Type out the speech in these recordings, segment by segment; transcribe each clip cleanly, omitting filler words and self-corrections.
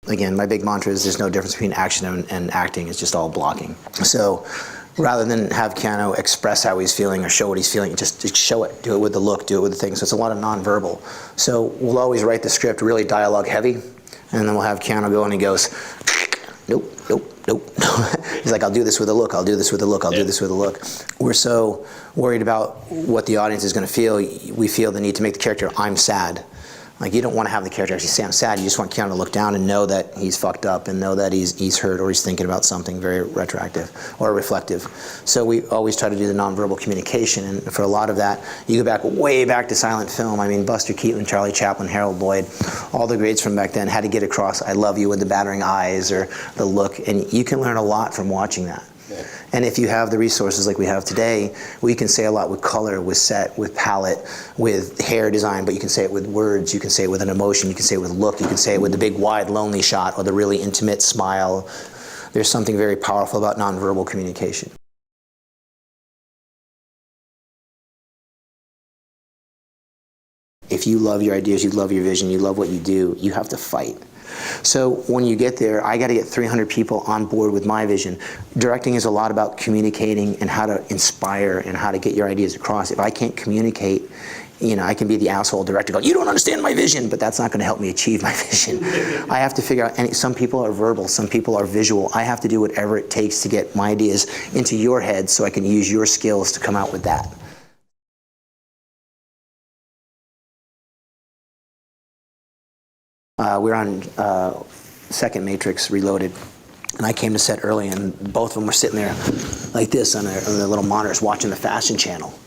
again, my big mantra is there's no difference between action and acting. It's just all blocking. So rather than have Keanu express how he's feeling or show what he's feeling, just show it. Do it with the look, do it with the thing. So it's a lot of nonverbal. So we'll always write the script really dialogue heavy, and then we'll have Keanu go and he goes, nope, nope, nope. He's like, I'll do this with a look, I'll do this with a look, I'll do this with a look. We're so worried about what the audience is going to feel, we feel the need to make the character, I'm sad. Like, you don't want to have the character actually say I'm sad, you just want Keanu to look down and know that he's fucked up and know that he's hurt or he's thinking about something very retroactive or reflective. So we always try to do the nonverbal communication, and for a lot of that, you go back way back to silent film. I mean, Buster Keaton, Charlie Chaplin, Harold Lloyd, all the greats from back then had to get across I love you with the battering eyes or the look, and you can learn a lot from watching that. Yeah. And if you have the resources like we have today, we can say a lot with color, with set, with palette, with hair design, but you can say it with words, you can say it with an emotion, you can say it with look, you can say it with the big wide lonely shot or the really intimate smile. There's something very powerful about nonverbal communication. If you love your ideas, you love your vision, you love what you do, you have to fight. So when you get there, I got to get 300 people on board with my vision. Directing is a lot about communicating and how to inspire and how to get your ideas across. If I can't communicate, you know, I can be the asshole director going, you don't understand my vision, but that's not going to help me achieve my vision. I have to figure out, and some people are verbal, some people are visual. I have to do whatever it takes to get my ideas into your head so I can use your skills to come out with that. We were on second Matrix Reloaded, and I came to set early, and both of them were sitting there like this on their little monitors watching the fashion channel.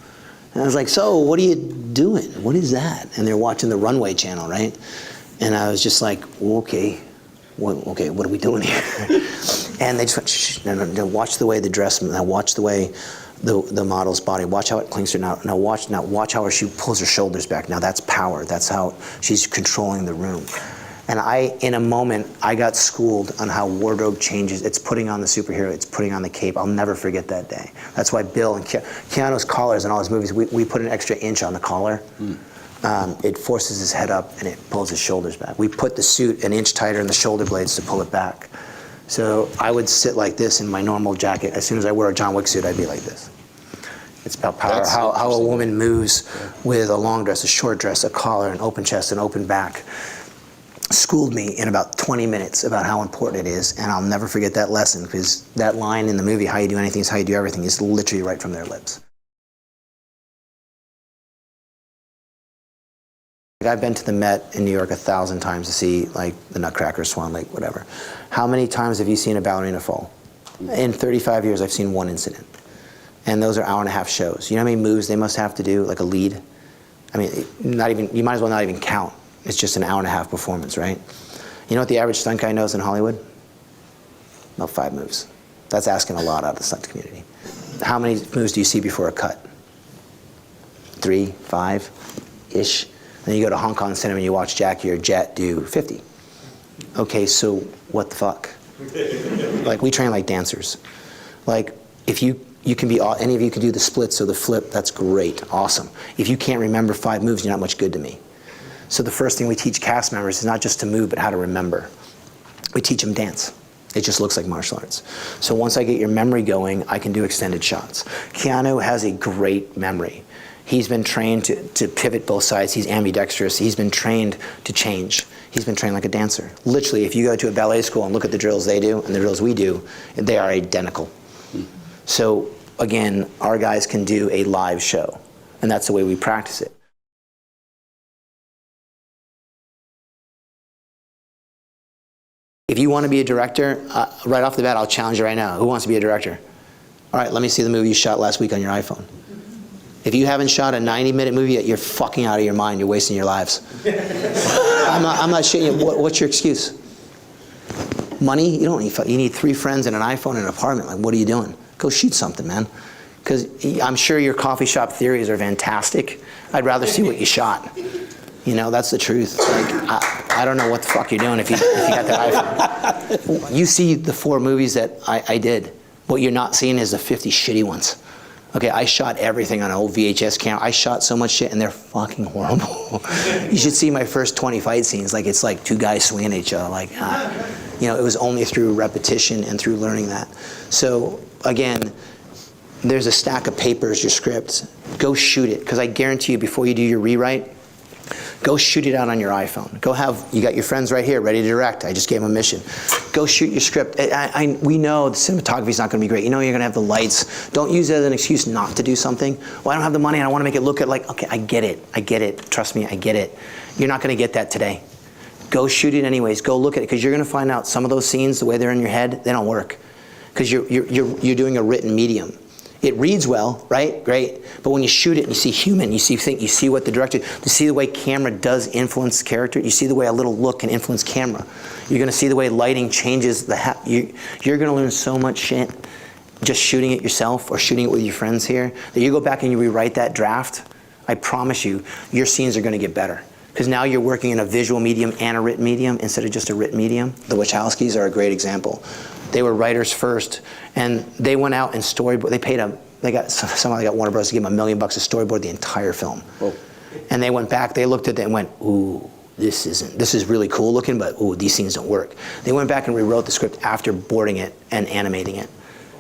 And I was like, so what are you doing? What is that? And they're watching the Runway channel, right? And I was just like, well, okay, what are we doing here? And they just went, shh, no, watch the way the dress, now watch the way the model's body, watch how it clings her, now watch how she pulls her shoulders back. Now that's power, that's how she's controlling the room. And in a moment, I got schooled on how wardrobe changes. It's putting on the superhero, it's putting on the cape. I'll never forget that day. That's why Bill and Keanu's collars in all his movies, we put an extra inch on the collar. It forces his head up and it pulls his shoulders back. We put the suit an inch tighter in the shoulder blades to pull it back. So I would sit like this in my normal jacket. As soon as I wear a John Wick suit, I'd be like this. It's about power, how a woman moves with a long dress, a short dress, a collar, an open chest, an open back. Schooled me in about 20 minutes about how important it is, and I'll never forget that lesson, because that line in the movie, how you do anything is how you do everything, is literally right from their lips. I've been to the Met in New York 1,000 times to see like the Nutcracker, Swan Lake, whatever. How many times have you seen a ballerina fall? In 35 years, I've seen one incident. And those are hour-and-a-half shows. You know how many moves they must have to do, like a lead? I mean, you might as well not even count. It's just an hour-and-a-half performance, right? You know what the average stunt guy knows in Hollywood? About 5 moves. That's asking a lot out of the stunt community. How many moves do you see before a cut? 3, 5-ish. Then you go to Hong Kong cinema and you watch Jackie or Jet do 50. Okay, so what the fuck? Like, we train like dancers. Like, if you can be, any of you can do the splits or the flip, that's great, awesome. If you can't remember 5 moves, you're not much good to me. So the first thing we teach cast members is not just to move, but how to remember. We teach them dance. It just looks like martial arts. So once I get your memory going, I can do extended shots. Keanu has a great memory. He's been trained to pivot both sides. He's ambidextrous. He's been trained to change. He's been trained like a dancer. Literally, if you go to a ballet school and look at the drills they do and the drills we do, they are identical. So again, our guys can do a live show, and that's the way we practice it. If you want to be a director, right off the bat, I'll challenge you right now. Who wants to be a director? All right, let me see the movie you shot last week on your iPhone. If you haven't shot a 90-minute movie yet, you're fucking out of your mind. You're wasting your lives. I'm not shitting you. What's your excuse? Money? You don't need. You need 3 friends and an iPhone and an apartment. Like, what are you doing? Go shoot something, man. Because I'm sure your coffee shop theories are fantastic. I'd rather see what you shot. You know, that's the truth. Like, I don't know what the fuck you're doing if you got that iPhone. You see the 4 movies that I did. What you're not seeing is the 50 shitty ones. Okay, I shot everything on an old VHS camera. I shot so much shit, and they're fucking horrible. You should see my first 20 fight scenes. Like, it's like two guys swinging at each other. Like, you know, it was only through repetition and through learning that. So, again, there's a stack of papers, your scripts. Go shoot it, because I guarantee you, before you do your rewrite, go shoot it out on your iPhone. Go you got your friends right here ready to direct. I just gave them a mission. Go shoot your script. We know the cinematography's not gonna be great. You know you're gonna have the lights. Don't use it as an excuse not to do something. Well, I don't have the money and I wanna make it look like, okay, I get it. Trust me, I get it. You're not gonna get that today. Go shoot it anyways. Go look at it, because you're gonna find out some of those scenes, the way they're in your head, they don't work. Because you're doing a written medium. It reads well, right? Great. But when you shoot it and you see human, you see what the director, you see the way camera does influence character, you see the way a little look can influence camera. You're gonna see the way lighting changes you're gonna learn so much shit just shooting it yourself or shooting it with your friends here, that you go back and you rewrite that draft, I promise you, your scenes are gonna get better. Because now you're working in a visual medium and a written medium instead of just a written medium. The Wachowskis are a great example. They were writers first, and they went out and storyboard. They got Warner Bros. To give them $1 million to storyboard the entire film. Whoa. And they went back. They looked at it and went, "Ooh, this is really cool looking, but ooh, these scenes don't work." They went back and rewrote the script after boarding it and animating it,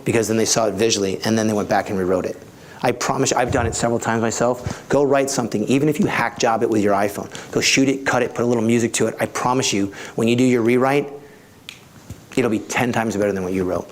because then they saw it visually, and then they went back and rewrote it. I promise you, I've done it several times myself. Go write something, even if you hack job it with your iPhone. Go shoot it, cut it, put a little music to it. I promise you, when you do your rewrite, it'll be 10 times better than what you wrote.